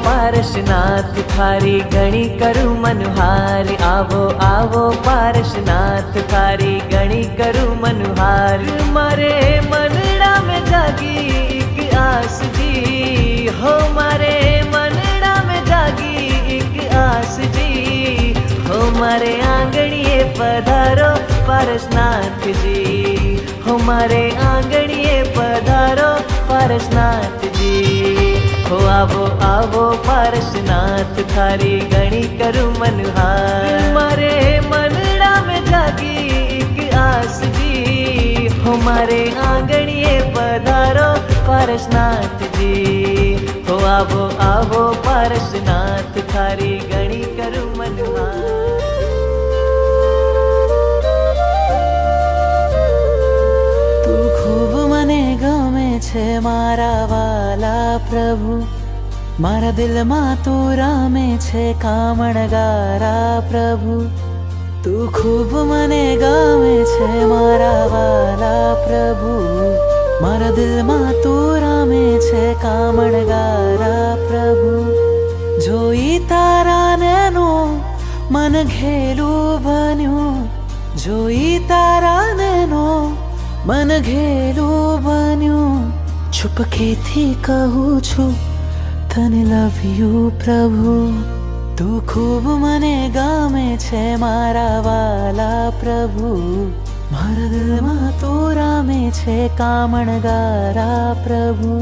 પારસનાથ થારી ગણી કરું મનહાર આવો આવો પારસનાથ થારી ગણી કરું મનહાર મારે મનડા में જાગી એક આસ જી હો મારે મનડા में જાગી એક આસ જી હો મારે આંગણીએ પધારો પારસનાથજી હો મારે આંગણીએ પધારો પારસનાથજી हो आवो आवो पारसनाथ थारी गणी करूं मनहार मारे मनड़ा में जागी एक आस जी हो मारे आंगणिए पधारो पारसनाथ जी हो आवो आवो पारसनाथ थारी गणी करूं मनहार तू खूब मने गमे छे मारा वाला प्रभु मारा दिल में तू रामे छे कामणगारा प्रभु तू खूब मने गमे छे मारा वाला प्रभु मारा दिल में तू रामे छे कामणगारा प्रभु जोई तारा नेनो मन घेलू बन्यू जोई तारा नेनो मन घेलू बन्यू चुपके थी कहूँ छू तने लव यू प्रभु तू खूब मने गमे छे मारा वाला प्रभु मारा दिल में तू रामे छे कामणगारा प्रभु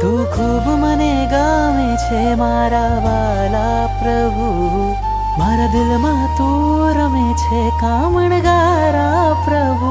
तू खूब मने गमे छे मारा वाला प्रभु मारा दिल में तू रमे छे कामणगारा प्रभु